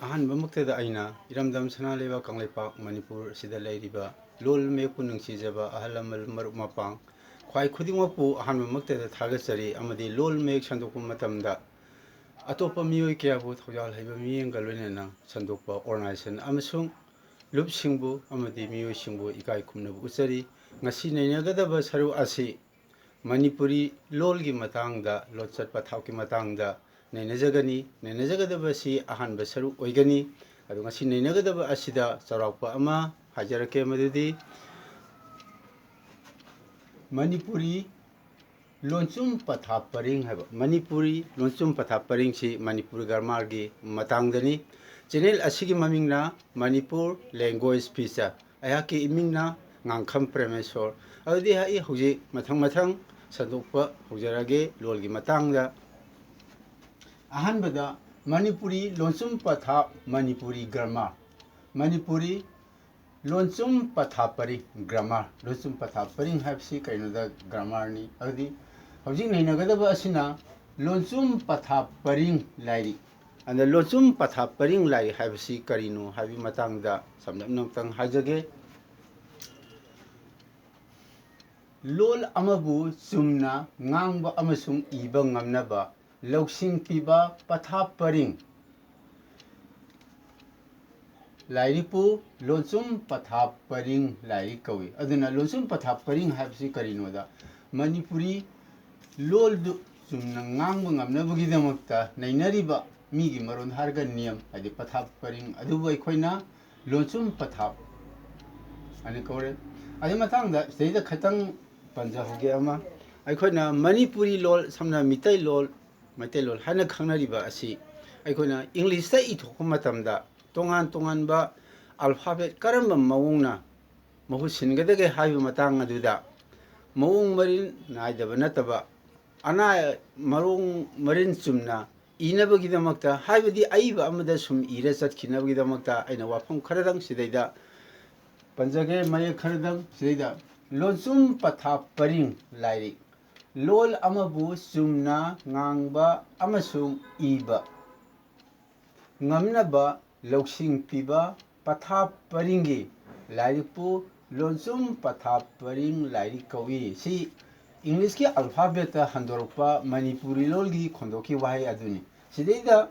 ꯑꯍꯥꯟꯕꯃꯛꯇꯗ ꯑꯩꯅ ꯏꯔꯝꯗꯝ ꯁꯅꯥꯂꯩꯕꯥꯛ ꯀꯪꯂꯩꯄꯥꯛ ꯃꯅꯤꯄꯨꯔ ꯑꯁꯤꯗ ꯂꯩꯔꯤꯕ ꯂꯣꯜ ꯃꯌꯦꯛꯄꯨ ꯅꯨꯡꯁꯤꯖꯕ ꯑꯍꯜ ꯂꯃꯟ ꯃꯔꯨꯞ ꯃꯄꯥꯡ ꯈ꯭ꯋꯥꯏ ꯈꯨꯗꯤꯡꯃꯛꯄꯨ ꯑꯍꯥꯟꯕꯃꯛꯇꯗ ꯊꯥꯒꯠꯆꯔꯤ ꯑꯃꯗꯤ ꯂꯣꯜ ꯃꯌꯦꯛ ꯁꯟꯗꯣꯛꯄ ꯃꯇꯝꯗ ꯑꯇꯣꯞꯄ ꯃꯤꯑꯣꯏ ꯀꯌꯥꯕꯨ ꯊꯧꯖꯥꯜ ꯍꯩꯕ ꯃꯤꯠꯌꯦꯡꯒ ꯂꯣꯏꯅꯅ ꯁꯟꯗꯣꯛꯄ ꯑꯣꯔꯒꯅꯥꯏꯖꯦꯁꯟ ꯑꯃꯁꯨꯡ ꯂꯨꯞꯁꯤꯡꯕꯨ ꯑꯃꯗꯤ ꯃꯤꯑꯣꯏꯁꯤꯡꯕꯨ ꯏꯀꯥꯏ ꯈꯨꯝꯅꯕ ꯎꯠꯆꯔꯤ꯫ ꯉꯁꯤ ꯅꯩꯅꯒꯗꯕ ꯁꯔꯨꯛ ꯑꯁꯤ ꯃꯅꯤꯄꯨꯔꯤ ꯂꯣꯜꯒꯤ ꯃꯇꯥꯡꯗ ꯂꯣꯟꯆꯠ ꯄꯊꯥꯞꯀꯤ ꯃꯇꯥꯡꯗ ꯅꯩꯅꯖꯒꯅꯤ꯫ ꯅꯩꯅꯖꯒꯗꯕꯁꯤ ꯑꯍꯥꯟꯕ ꯁꯔꯨꯛ ꯑꯣꯏꯒꯅꯤ꯫ ꯑꯗꯨ ꯉꯁꯤ ꯅꯩꯅꯒꯗꯕ ꯑꯁꯤꯗ ꯆꯥꯎꯔꯥꯛꯄ ꯑꯃ ꯍꯥꯏꯖꯔꯛꯀꯦ ꯃꯗꯨꯗꯤ ꯃꯅꯤꯄꯨꯔꯤ ꯂꯣꯟꯆꯨꯝ ꯄꯊꯥꯞ ꯄꯔꯤꯡ ꯍꯥꯏꯕ ꯃꯅꯤꯄꯨꯔꯤ ꯂꯣꯟꯆꯨꯝ ꯄꯊꯥꯞ ꯄꯔꯤꯡꯁꯤ ꯃꯅꯤꯄꯨꯔꯤ ꯒ꯭ꯔꯥꯃꯥꯔꯒꯤ ꯃꯇꯥꯡꯗꯅꯤ꯫ ꯆꯦꯅꯦꯜ ꯑꯁꯤꯒꯤ ꯃꯃꯤꯡꯅ ꯃꯅꯤꯄꯨꯔ ꯂꯦꯡꯒ꯭ꯋꯦꯖ ꯐꯤꯆꯔ, ꯑꯩꯍꯥꯛꯀꯤ ꯏꯃꯤꯡꯅ ꯉꯥꯡꯈꯝ ꯄ꯭ꯔꯦꯃꯦꯁꯣꯔ꯫ ꯑꯗꯨꯗꯤ ꯑꯩ ꯍꯧꯖꯤꯛ ꯃꯊꯪ ꯁꯟꯗꯣꯛꯄ ꯍꯧꯖꯔꯒꯦ ꯂꯣꯜꯒꯤ ꯃꯇꯥꯡꯗ꯫ ꯑꯍꯥꯟꯕꯗ ꯃꯅꯤꯄꯨꯔꯤ ꯂꯣꯟꯆꯨꯝ ꯄꯊꯥꯞ ꯃꯅꯤꯄꯨꯔꯤ ꯒ꯭ꯔꯥꯃꯥꯔ, ꯃꯅꯤꯄꯨꯔꯤ ꯂꯣꯟꯆꯨꯝ ꯄꯊꯥꯞ ꯄꯔꯤꯡ ꯒ꯭ꯔꯥꯃꯥꯔ꯫ ꯂꯣꯟꯆꯨꯝ ꯄꯊꯥꯞ ꯄꯔꯤꯡ ꯍꯥꯏꯕꯁꯤ ꯀꯩꯅꯣꯗ ꯒ꯭ꯔꯥꯃꯥꯔꯅꯤ꯫ ꯑꯗꯨꯗꯤ ꯍꯧꯖꯤꯛ ꯅꯩꯅꯒꯗꯕ ꯑꯁꯤꯅ ꯂꯣꯟꯆꯨꯝ ꯄꯊꯥꯞ ꯄꯔꯤꯡ ꯂꯥꯏꯔꯤꯛ꯫ ꯑꯗ ꯂꯣꯟꯆꯨꯝ ꯄꯊꯥꯞ ꯄꯔꯤꯡ ꯂꯥꯏꯔꯤꯛ ꯍꯥꯏꯕꯁꯤ ꯀꯔꯤꯅꯣ ꯍꯥꯏꯕꯒꯤ ꯃꯇꯥꯡꯗ ꯁꯝꯂꯞꯅ ꯑꯃꯨꯛꯇꯪ ꯍꯥꯏꯖꯒꯦ꯫ ꯂꯣꯜ ꯑꯃꯕꯨ ꯆꯨꯝꯅ ꯉꯥꯡꯕ ꯑꯃꯁꯨꯡ ꯏꯕ ꯉꯝꯅꯕ ꯂꯧꯁꯤꯡ ꯄꯤꯕ ꯄꯊꯥꯞ ꯄꯔꯤꯡ ꯂꯥꯏꯔꯤꯛꯄꯨ ꯂꯣꯟꯆꯨꯝ ꯄꯊꯥꯞ ꯄꯔꯤꯡ ꯂꯥꯏꯔꯤꯛ ꯀꯧꯏ꯫ ꯑꯗꯨꯅ ꯂꯣꯟꯆꯨꯝ ꯄꯊꯥꯞ ꯄꯔꯤꯡ ꯍꯥꯏꯕꯁꯤ ꯀꯔꯤꯅꯣꯗ ꯃꯅꯤꯄꯨꯔꯤ ꯂꯣꯜꯗꯨ ꯆꯨꯝꯅ ꯉꯥꯡꯕ ꯉꯝꯅꯕꯒꯤꯗꯃꯛꯇ ꯅꯩꯅꯔꯤꯕ ꯃꯤꯒꯤ ꯃꯔꯣꯟ ꯍꯥꯏꯔꯒ ꯅꯤꯌꯝ ꯍꯥꯏꯗꯤ ꯄꯊꯥꯞ ꯄꯔꯤꯡ ꯑꯗꯨꯕꯨ ꯑꯩꯈꯣꯏꯅ ꯂꯣꯟꯆꯨꯝ ꯄꯊꯥꯞ ꯑꯅ ꯀꯧꯔꯦ꯫ ꯑꯗꯨꯒꯤ ꯃꯇꯥꯡꯗ ꯁꯤꯗꯩꯗ ꯈꯤꯇꯪ ꯄꯟꯖꯍꯧꯒꯦ ꯑꯃ ꯑꯩꯈꯣꯏꯅ ꯃꯅꯤꯄꯨꯔꯤ ꯂꯣꯜ ꯁꯝꯅ ꯃꯩꯇꯩꯂꯣꯟ ꯍꯥꯏꯅ ꯈꯪꯅꯔꯤꯕ ꯑꯁꯤ ꯑꯩꯈꯣꯏꯅ ꯏꯪꯂꯤꯁꯇ ꯏꯊꯣꯛꯄ ꯃꯇꯝꯗ ꯇꯣꯉꯥꯟ ꯇꯣꯉꯥꯟꯕ ꯑꯜꯐꯥꯕꯦꯠ ꯀꯔꯝꯕ ꯃꯑꯣꯡꯅ ꯃꯍꯨꯠ ꯁꯤꯟꯒꯗꯒꯦ ꯍꯥꯏꯕ ꯃꯇꯥꯡ ꯑꯗꯨꯗ ꯃꯑꯣꯡ ꯃꯔꯤꯟ ꯅꯥꯏꯗꯕ ꯅꯠꯇꯕ ꯃꯑꯣꯡ ꯃꯔꯤꯟ ꯆꯨꯝꯅ ꯏꯅꯕꯒꯤꯗꯃꯛꯇ ꯍꯥꯏꯕꯗꯤ ꯑꯏꯕ ꯑꯃꯗ ꯁꯨꯝ ꯏꯔ ꯆꯠꯈꯤꯅꯕꯒꯤꯗꯃꯛꯇ ꯑꯩꯅ ꯋꯥꯐꯝ ꯈꯔꯗꯪ ꯁꯤꯗꯩꯗ ꯄꯟꯖꯒꯦ ꯃꯌꯦꯛ ꯈꯔꯗꯪ ꯁꯤꯗꯩꯗ ꯂꯣꯟꯆꯨꯝ ꯄꯊꯥꯞ ꯄꯔꯤꯡ ꯂꯥꯏꯔꯤꯛ ꯂꯣꯜ ꯑꯃꯕꯨ ꯆꯨꯝꯅ ꯉꯥꯡꯕ ꯑꯃꯁꯨꯡ ꯏꯕ ꯉꯝꯅꯕ ꯂꯧꯁꯤꯡ ꯄꯤꯕ ꯄꯊꯥꯞ ꯄꯔꯤꯡꯒꯤ ꯂꯥꯏꯔꯤꯛꯄꯨ ꯂꯣꯟꯆꯨꯝ ꯄꯊꯥꯞ ꯄꯔꯤꯡ ꯂꯥꯏꯔꯤꯛ ꯀꯧꯏ꯫ ꯁꯤ ꯏꯪꯂꯤꯁꯀꯤ ꯑꯜꯐꯥꯕꯦꯠꯇ ꯍꯟꯗꯣꯔꯛꯄ ꯃꯅꯤꯄꯨꯔꯤ ꯂꯣꯜꯒꯤ ꯈꯣꯟꯗꯣꯛꯀꯤ ꯋꯥꯍꯩ ꯑꯗꯨꯅꯤ꯫ ꯁꯤꯗꯩꯗ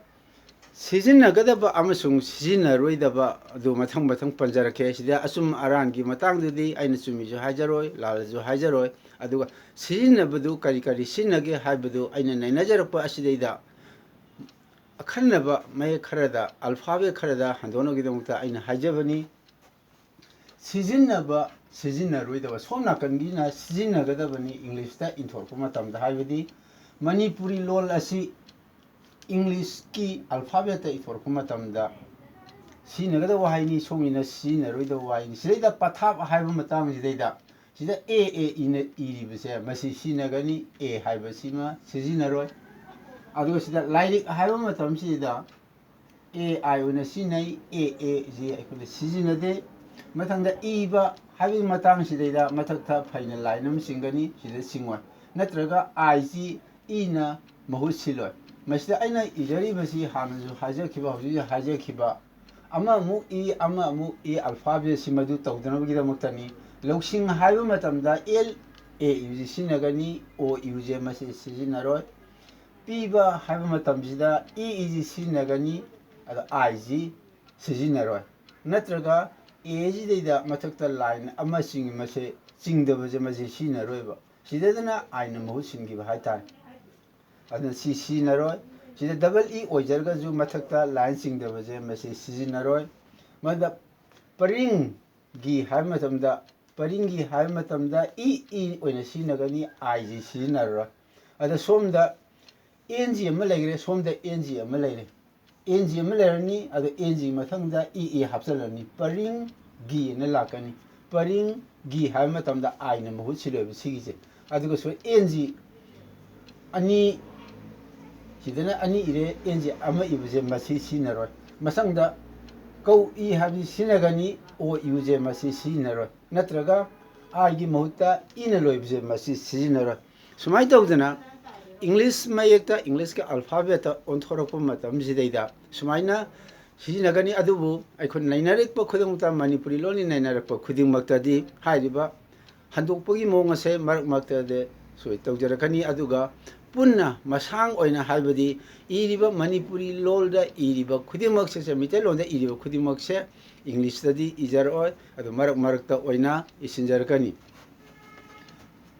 ꯁꯤꯖꯤꯟꯅꯒꯗꯕ ꯑꯃꯁꯨꯡ ꯁꯤꯖꯤꯟꯅꯔꯣꯏꯗꯕ ꯑꯗꯨ ꯃꯊꯪ ꯄꯟꯖꯔꯛꯀꯦ꯫ ꯁꯤꯗ ꯑꯆꯨꯝ ꯑꯔꯥꯟꯒꯤ ꯃꯇꯥꯡꯗꯨꯗꯤ ꯑꯩꯅ ꯆꯨꯝꯃꯤꯁꯨ ꯍꯥꯏꯖꯔꯣꯏ, ꯂꯥꯜꯂꯁꯨ ꯍꯥꯏꯖꯔꯣꯏ꯫ ꯑꯗꯨꯒ ꯁꯤꯖꯤꯟꯅꯕꯗꯨ ꯀꯔꯤ ꯁꯤꯖꯤꯟꯅꯒꯦ ꯍꯥꯏꯕꯗꯨ ꯑꯩꯅ ꯅꯩꯅꯖꯔꯛꯄ ꯑꯁꯤꯗꯩꯗ ꯑꯈꯟꯅꯕ ꯃꯌꯦꯛ ꯈꯔꯗ ꯑꯜꯐꯥꯕꯦꯠ ꯈꯔꯗ ꯍꯟꯗꯣꯛꯅꯕꯒꯤꯗꯃꯛꯇ ꯑꯩꯅ ꯍꯥꯏꯖꯕꯅꯤ꯫ ꯁꯤꯖꯤꯟꯅꯕ, ꯁꯤꯖꯤꯟꯅꯔꯣꯏꯗꯕ ꯁꯣꯝ ꯅꯥꯀꯟꯒꯤꯅ ꯁꯤꯖꯤꯟꯅꯒꯗꯕꯅꯤ ꯏꯪꯂꯤꯁꯇ ꯏꯟꯊꯣꯔꯛꯄ ꯃꯇꯝꯗ ꯍꯥꯏꯕꯗꯤ ꯃꯅꯤꯄꯨꯔꯤ ꯂꯣꯜ ꯑꯁꯤ ꯏꯪꯂꯤꯁꯀꯤ ꯑꯜꯐꯥꯕꯦꯠꯇ ꯏꯊꯣꯔꯛꯄ ꯃꯇꯝꯗ ꯁꯤꯖꯤꯟꯅꯒꯗꯕ ꯋꯥꯍꯩꯅꯤ, ꯁꯣꯝꯒꯤꯅ ꯁꯤꯖꯤꯟꯅꯔꯣꯏꯗꯕ ꯋꯥꯍꯩꯅꯤ꯫ ꯁꯤꯗꯩꯗ ꯄꯊꯥꯞ ꯍꯥꯏꯕ ꯃꯇꯥꯡꯁꯤꯗꯩꯗ ꯁꯤꯗ ꯏꯅ ꯏꯔꯤꯕꯁꯦ ꯃꯁꯤ ꯁꯤꯖꯤꯟꯅꯒꯅꯤ, ꯍꯥꯏꯕꯁꯤꯃ ꯁꯤꯖꯤꯟꯅꯔꯣꯏ꯫ ꯑꯗꯨꯒ ꯁꯤꯗ ꯂꯥꯏꯔꯤꯛ ꯍꯥꯏꯕ ꯃꯇꯝꯁꯤꯗ ꯑꯥꯏ ꯑꯣꯏꯅ ꯁꯤꯖꯤꯟꯅꯩ, ꯁꯤ ꯑꯩꯈꯣꯏꯅ ꯁꯤꯖꯤꯟꯅꯗꯦ꯫ ꯃꯊꯪꯗ ꯏꯕ ꯍꯥꯏꯕꯒꯤ ꯃꯇꯥꯡꯁꯤꯗꯩꯗ ꯃꯊꯛꯇ ꯐꯩꯅ ꯂꯥꯏꯟ ꯑꯃ ꯆꯤꯡꯒꯅꯤ, ꯁꯤꯗ ꯆꯤꯡꯉꯣꯏ꯫ ꯅꯠꯇ꯭ꯔꯒ ꯑꯥꯏꯁꯤ ꯏꯅ ꯃꯍꯨꯠ ꯁꯤꯜꯂꯣꯏ꯫ ꯃꯁꯤꯗ ꯑꯩꯅ ꯏꯖꯔꯤꯕꯁꯤ ꯍꯥꯟꯅꯁꯨ ꯍꯥꯏꯖꯈꯤꯕ, ꯍꯧꯖꯤꯛꯁꯨ ꯍꯥꯏꯖꯈꯤꯕ ꯑꯃꯃꯨꯛ ꯏ ꯑꯜꯐꯥꯕꯦꯠꯁꯤ ꯃꯗꯨ ꯇꯧꯗꯅꯕꯒꯤꯗꯃꯛꯇꯅꯤ꯫ ꯂꯧꯁꯤꯡ ꯍꯥꯏꯕ ꯃꯇꯝꯗ ꯏꯎꯁꯤ ꯁꯤꯖꯤꯟꯅꯒꯅꯤ, ꯏꯎꯁꯦ ꯃꯁꯤ ꯁꯤꯖꯤꯟꯅꯔꯣꯏ꯫ ꯄꯤꯕ ꯍꯥꯏꯕ ꯃꯇꯝꯁꯤꯗ ꯏꯁꯤ ꯁꯤꯖꯤꯟꯅꯒꯅꯤ, ꯑꯗꯣ ꯑꯥꯏꯁꯤ ꯁꯤꯖꯤꯟꯅꯔꯣꯏ꯫ ꯅꯠꯇ꯭ꯔꯒ ꯁꯤꯗꯩꯗ ꯃꯊꯛꯇ ꯂꯥꯏꯟ ꯑꯃ ꯃꯁꯤ ꯆꯤꯡꯗꯕꯁꯦ ꯃꯁꯤ ꯁꯤꯖꯤꯟꯅꯔꯣꯏꯕ꯫ ꯁꯤꯗꯗꯅ ꯑꯥꯏꯅ ꯃꯍꯨꯠ ꯁꯤꯟꯈꯤꯕ ꯍꯥꯏꯇꯥꯔꯦ꯫ ꯑꯗꯨꯅ ꯁꯤ ꯁꯤꯖꯤꯟꯅꯔꯣꯏ꯫ ꯁꯤꯗ ꯗꯕꯜ ꯑꯣꯏꯖꯔꯒꯁꯨ ꯃꯊꯛꯇ ꯂꯥꯏꯟ ꯆꯤꯡꯗꯕꯁꯦ ꯃꯁꯤ ꯁꯤꯖꯤꯟꯅꯔꯣꯏ꯫ ꯃꯗ ꯄꯔꯤꯡꯒꯤ ꯍꯥꯏꯕ ꯃꯇꯝꯗ ꯑꯣꯏꯅ ꯁꯤꯖꯤꯟꯅꯒꯅꯤ, ꯑꯥꯏꯁꯤ ꯁꯤꯖꯤꯟꯅꯔꯣꯏ꯫ ꯑꯗ ꯁꯣꯝꯗ ꯑꯦꯟꯖꯤ ꯑꯃ ꯂꯩꯈ꯭ꯔꯦ, ꯁꯣꯝꯗ ꯑꯦꯟꯖꯤ ꯑꯃ ꯂꯩꯔꯦ꯫ ꯑꯦꯟꯖꯤ ꯑꯃ ꯂꯩꯔꯅꯤ, ꯑꯗꯣ ꯑꯦꯟꯖꯤ ꯃꯊꯪꯗ ꯍꯥꯞꯆꯤꯜꯂꯅꯤ, ꯄꯔꯤꯡꯒꯤ ꯑꯅ ꯂꯥꯛꯀꯅꯤ꯫ ꯄꯔꯤꯡꯒꯤ ꯍꯥꯏꯕ ꯃꯇꯝꯗ ꯑꯥꯏꯅ ꯃꯍꯨꯠ ꯁꯤꯜꯂꯣꯏꯕ ꯁꯤꯒꯤꯁꯦ꯫ ꯑꯗꯨꯒ ꯑꯦꯟꯖꯤ ꯁꯤꯗꯅ ꯑꯅꯤ ꯏꯔꯦ, ꯑꯦꯟꯖꯤ ꯑꯃ ꯏꯕꯁꯦ ꯃꯁꯤ ꯁꯤꯖꯤꯟꯅꯔꯣꯏ꯫ ꯃꯊꯪꯗ ꯀꯧꯏ ꯍꯥꯏꯕꯁꯤ ꯁꯤꯖꯤꯟꯅꯒꯅꯤ, ꯏꯎꯁꯦ ꯃꯁꯤ ꯁꯤꯖꯤꯟꯅꯔꯣꯏ꯫ ꯅꯠꯇ꯭ꯔꯒ ꯑꯥꯏꯒꯤ ꯃꯍꯨꯠꯇ ꯏꯅ ꯂꯣꯏꯕꯁꯦ ꯃꯁꯤ ꯁꯤꯖꯤꯟꯅꯔꯣꯏ꯫ ꯁꯨꯃꯥꯏꯅ ꯇꯧꯗꯅ ꯏꯪꯂꯤꯁ ꯃꯌꯦꯛꯇ ꯏꯪꯂꯤꯁꯀꯤ ꯑꯜꯐꯥꯕꯦꯠꯇ ꯑꯣꯟꯊꯣꯔꯛꯄ ꯃꯇꯝꯁꯤꯗꯩꯗ ꯁꯨꯃꯥꯏꯅ सिजिनगनी अदुबु अखोन नैनरक खुदुमता मणिपुरी लोनी नैनरक खुदिमक्तदी हाइरिबा हंदोकपगी मोंग असे मरक मक्तदे सोय तौजरकनी अदुगा पुन्ना मसांग ओइना हाइबदी इरिबा मणिपुरी लोलदा इरिबा खुदिमक्से से मिते लोंदा इरिबा खुदिमक्से इंग्लिश ददी इजरओय अदु मरक मरकता ओइना इसिंजरकनी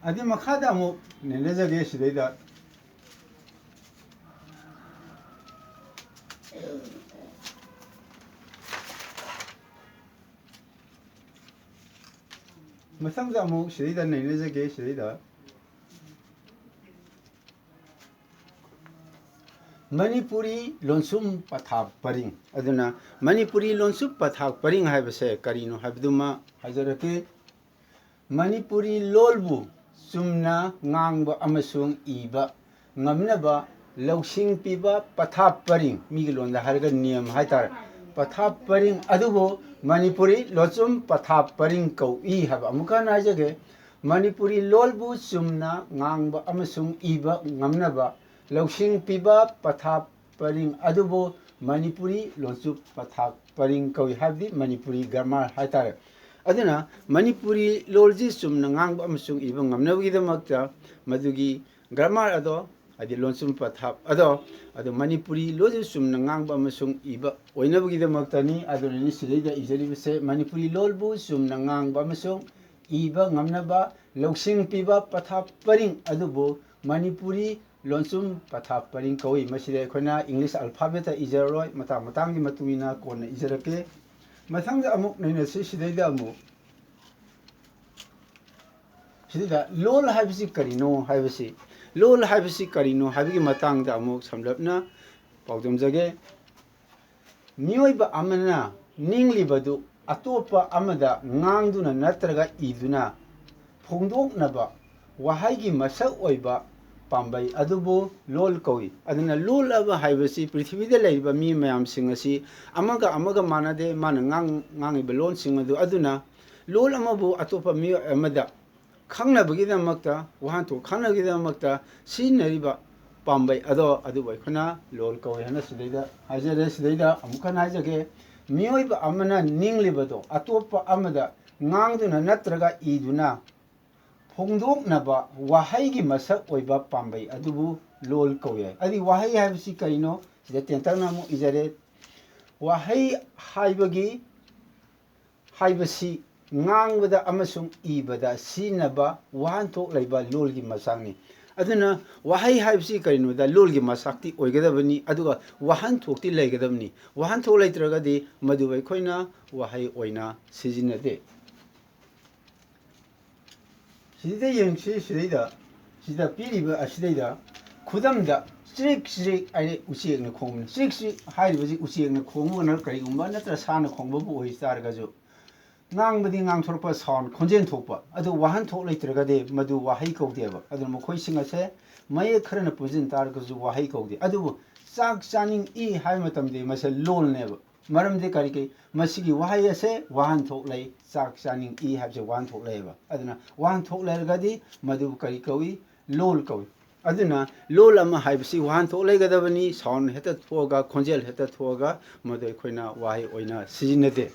अदि मखादा अमु नेनेजगे सिदैदा मसंगदा अमु सिदैदा नेनेजगे सिदैदा मणिपुरी लोनसुम पथाक परिंग अदुना मणिपुरी लोनसुम पथाक परिंग हाइबसे करिनो हाइबदुमा हाजरके मणिपुरी लोलबु चुमना ngang अमसुंग इबा ngamnaba लौसिंग पिबा पथाप परिंग मिगी लोंदा हारगा नियम हाइतार पथाप परिंग अदुबो मणिपुरी लोचुम पथाप परिंग कौ ई हाबा अमुका नाजगे मणिपुरी लोलबु चुमना ngang अमसुंग इबा ngamnaba लौसिंग पिबा पथाप परिंग अदुबो मणिपुरी लोचुम पथाप परिंग कौ हाबदी मणिपुरी ग्रामर हाइतार अदुना मणिपुरी लोलजी चुमना ngang अमसुंग इबा ngamnabagidamakta मदुगी ग्रामर अदो अदि लोनसुम पथाप अदो मणिपुरी लोलजी चुमना ngang अमसुंग इबा ओइनबगidamक्तनी अदुनि सिदैदा इजरिबसे मणिपुरी लोलबु चुमना ngang अमसुंग इबा ngamnaba लौसिंग पिबा पथाप परिंग अदुबो मणिपुरी लोनसुम पथाप परिंग कौई मसिदे खोना इंग्लिश अल्फाबेट इजररोय मतंग मतंगी मतुइना कोन इजरके मथंग अमुक नैना सिदैदा अमुक सिदैदा लोल हाइबसी करिनो हाइबसी लोल हाइबसी करिनो हाइबगी मतंगदा अमुक समलपना पाउदमजगे मियोइबा अमना निंगलिबदु अतोपा अमदा ngang नत्रगा इदुना फोंदोकनबा वाहाइगी मसक ओइबा पाम्बै अदुबो लोल कौई अदुना लोल अब हाइबसी पृथ्वीदा लैबा मी मयाम सिंग असि अमगा मानदे माना ngang लोन सिंग अदुना लोल अमबु अतोपा मी अमदा खंगनबगीदमक्ता वहांतो खंगनबगीदमक्ता सिनरिबा पाम्बै अदुबै खना लोल कौई हना सिदैदा हाजरे सिदैदा अमुखन हाजगे मियोइबा अमना निंगलिबदो अतोपा अमदा ngang नत्रगा इदुना फोंदोकनबा वाहाइगी मसक ओइबा पाम्बै अदुबु लोल कौय अदि वाहाइ हाइबसी करिनो सिदा टेंटरनामु इजरे वाहाइ हाइबगी हाइबसी ngangbada amasung ibada sinaba wahanthok laiba lolgi masakni aduna wahai haibsi karino da lolgi masakti oigadabani aduga wahanthokti laigadabni wahanthok laitragadi madubai khoina wahai oina sijinade sida yengsi sida piriba asidaida khudamda strik ai usiekna khongni strik haibasi usiekna khongona karigumba natra sana khongbabu oi sargaju ngangbadi ngangthorpa sound khonjen thokpa adu wahan thok leitragade madu wahai kawdeba adu mokhoi singase maye kharana pujin targaju wahai kawde adu sak chaning I hai matamde mase lol neba maramde karike masigi wahai ase wahan thok lei sak chaning I habje wahan thok leiba aduna wahan thok lergadi madu kari kawi lol kawi aduna lol ama haibsi wahan thok leigadabani sound heta thoga khonjel heta thoga madu khoina wahai oina sijinade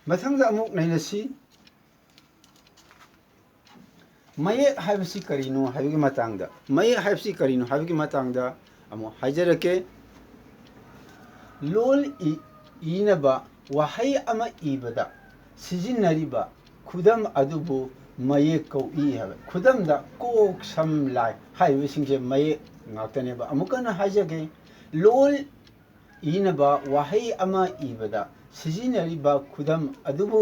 मथंग अमुक नैनसी मये हाइबसी करिनो हाइबगी मतंगदा मये हाइबसी करिनो हाइबगी मतंगदा अमु हाइजरके लोल इनबा वहाई अमा इबदा सिजिनरिबा खुदम अदुबु मये कौई हाबे खुदमदा Coke सम लाइ हाइबसिंगसे मये ngaktaneba amukana हाइजगे लोल इनबा वहाई अमा इबदा सिजिनरिबा खुदम अदुबु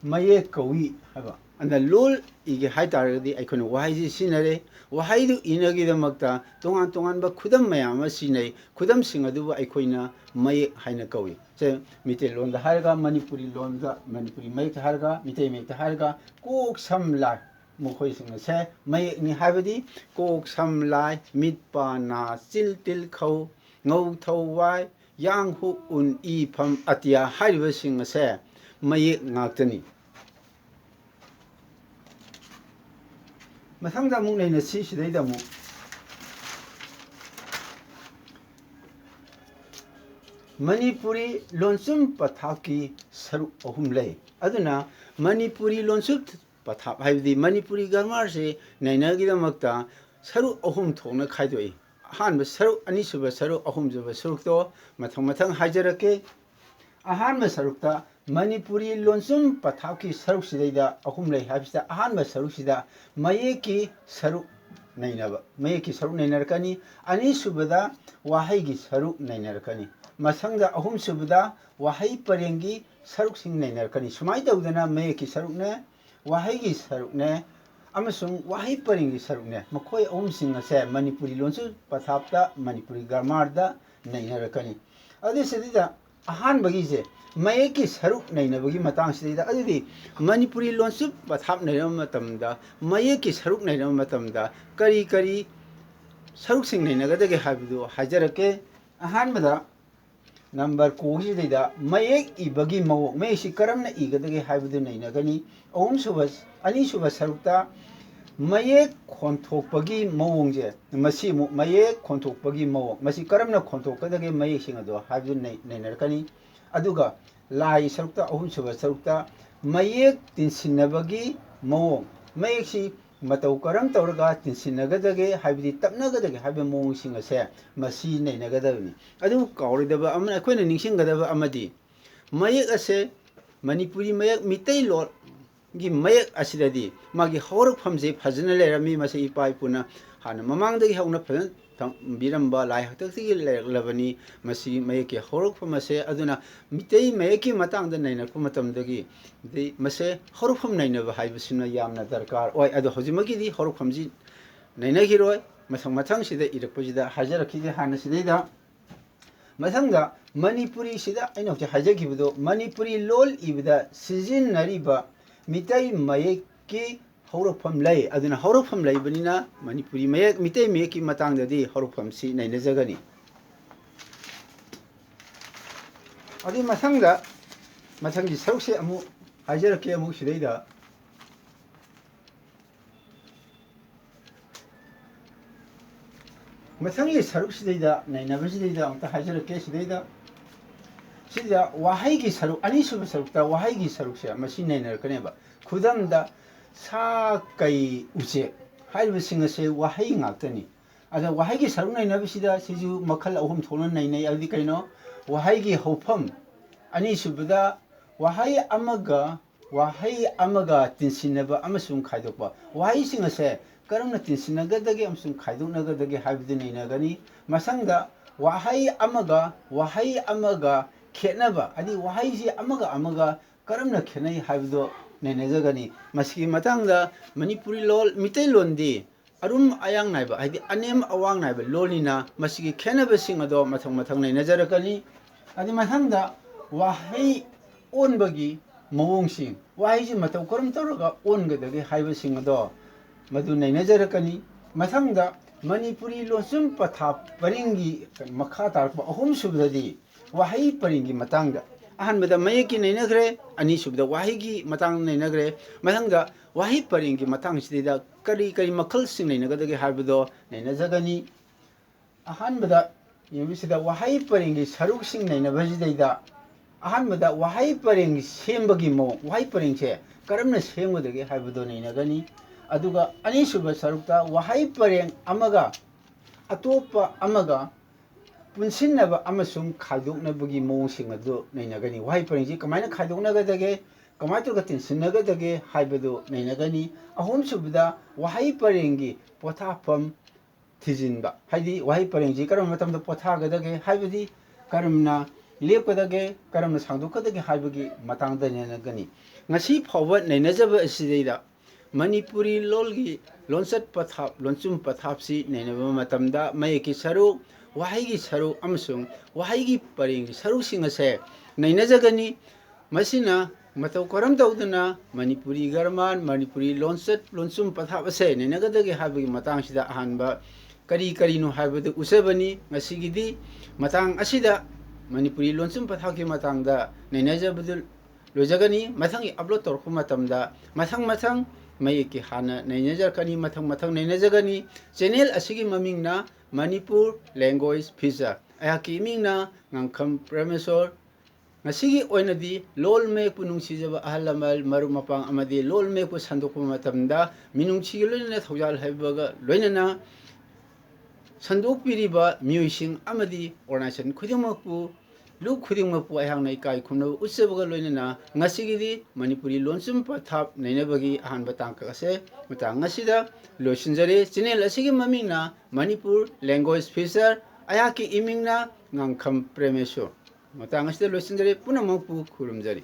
मये कौई हबा अंदा लोल इगे हाइतारगदी आइखोन वहाइजि सिनरे वहाइदु इनगिदमक्ता तोंगान तोंगानबा खुदम मयाम सिनै खुदम सिंग अदुबु आइखोइना मये हाइना कौई से मिते लोनदा हारगा मणिपुरी लोनदा मणिपुरी मये हारगा मिते मेते हारगा कोक सम लाइ मोखोइ सिंग से मये नि हाबदी कोक सम लाइ मिटपा ना चिल तिल खौ ngau thau wai yang hu un I pham atia haiba sing se maye ngaktani mathang da mu nei na si sidai da mu Manipuri lonsum pathaki saruk ahum lay. Aduna Manipuri lonsum pathap haibdi Manipuri grammar se nainagidamata saruk ahum thongna khaidoi. Ahanba saruk ani suba saruk ahum suba saruk to mathang mathang hajarake. Ahanba sarukta Manipuri lonsum pathaki saruk sidaida ahum lay habista ahanba saruk sida mayeki saruk nainaba mayeki saruk nainarakani ani subada wahai saruk nainarakani masangda ahum subada wahai parengi saruk sing nainarakani sumai daudana mayeki saruk ne wahai saruk ne amasung wahai parengi saruk ne makoi ahum sing ase Manipuri lonsu pathapta Manipuri grammar da nainarakani adi sedida ahan bagi je mayeki saruk nainabagi matang sedida adi Manipuri lonsu pathap nainam matamda mayeki saruk nainam matamda kari kari saruk sing nainagadage habidu hajarake ahan bada number kogi dida mayek ibagi mawo mayesi karamna igadage habidu nainagani ahum subas ani subas sarukta mayek khonthokpagi mawongje masi mu mayek khonthokpagi mawong masi karamna khonthokadage mayek sing ado habidu nainarakani aduga lai sarukta ahum subas sarukta mayek tinsinabagi mawong mayek si matau karam tauraga tinsinnagadage haibidi tapnagadage haibe mawong sing ase masi nainagadabani adu kauridaba amana akoina ningsinggadaba amadi mayek ase Manipuri mayek mitai lol gi mayek asidadi magi haurak phamje phajana lerami mase ipai puna hana mamangdagi hauna phajan biramba lai haktagi lerlabani masi mayeki haurak phamase aduna mitai mayeki matangda nainakpa matamdagi de mase haurak pham nainaba haibasina yamna darkar oi adu hojimagi di haurak phamji nainagiroi masang mathang sida irakpajida hajarakide hana sidaida mathangda Manipuri sida aina hoje hajagibudo Manipuri lol ibida sizin nariba mitai mayeki haurakpham lay aduna haurakpham laybanina Manipuri mayek mitai mayeki matangdadi haurakpham si nainajagani adi mathangda mathangji sarukse amu hajarake amu sidaida mathangji saruk sidaida nainabasidaida amta hajarake sidaida sida wahai saruk ani suba sarukta wahai sarukse masi nainarakane khudamda sa kai uje haiba singase wahai ngaktani ada wahai saruk nainabasida siju makhal ahum thona nainai adi kaino wahai hofam ani subada wahai amaga tinsinaba amasung khaidokba wahai singase karamna tinsinnagadage amasung khaidoknagadage haibidu nainagani masangda wahai amaga khenaba adi wahai si amaga karamna khenai haibidu nainajagani maski matangda Manipuri lol mitai londi arum ayang naiba haidi anem awang naiba lolina masigi khenaba sing ado mathang mathang nainajarakani adi mathangda wahai onbagi mawong sing wahai si matau karam taraga ongadage haiba sing ado madu nainajarakani mathangda Manipuri lonsum pathap paringi makha tarpa ahum subdadi wahai paringi matangda ahanbada mayeki nainagre ani subda wahigi matang nainagre mathangda wahai paringi matang sidida kari kari makhal sing nainagadage haibado nainajagani ahanbada yebisida wahai paringi saruk sing nainabasidaida ahanbada wahai paringi sembagi mo wahai paringse karamna semgadage haibado nainagani aduga ani suba sarukta wahai pareng amaga atopa amaga punsinnaba amasung khaidoknabagi mawong sing adu nainagani wahai parengji kamaina khaidoknagadage kamai turga tinsinnagadage haibadu nainagani ahum subada wahai parengi pothapam thijinba haidi wahai parengji karam matamda pothagadage haibadi karamna lepkadage karamna sangdokadage haibagi matangda nainagani ngasi phawba nainajaba asidaida Manipuri lolgi lonsat pathap lonsum pathapsi nainaba matamda mayeki saruk wahai saruk amasung wahai parengi saruk sing ase nainajagani masina matau karam daudana Manipuri grammar Manipuri lonsat lonsum pathap ase nainagadage habagi matang sida ahanba kari no haibadu usabani ngasigidi matang asida Manipuri lonsum pathaki matangda nainajabadu lojagani mathangi upload torku matamda mathang mayeki hana nainajarkani mathang nainajagani channel asigi mamingna Manipur language pizza ayaki imingna ngangkham Premesor ngasigi oinadi lol mek pu nungsijaba ahal lamal maru mapang amadi lol mek pu sandokpa matamda minungchigi loinana thaujal haibaga loinana sandokpiriba miyuising amadi organization khudingmakpu lu khudingmakpu ayhangna ikai khumna utsabaga loinana ngasigidi manipuri lonsum pathap nainabagi ahanba tangka ase mutang ngasida losinjari channel asigi mamingna Manipur language feature ayaki imingna ngangkham Premesor matang asida losinjari punamangpu khurumjari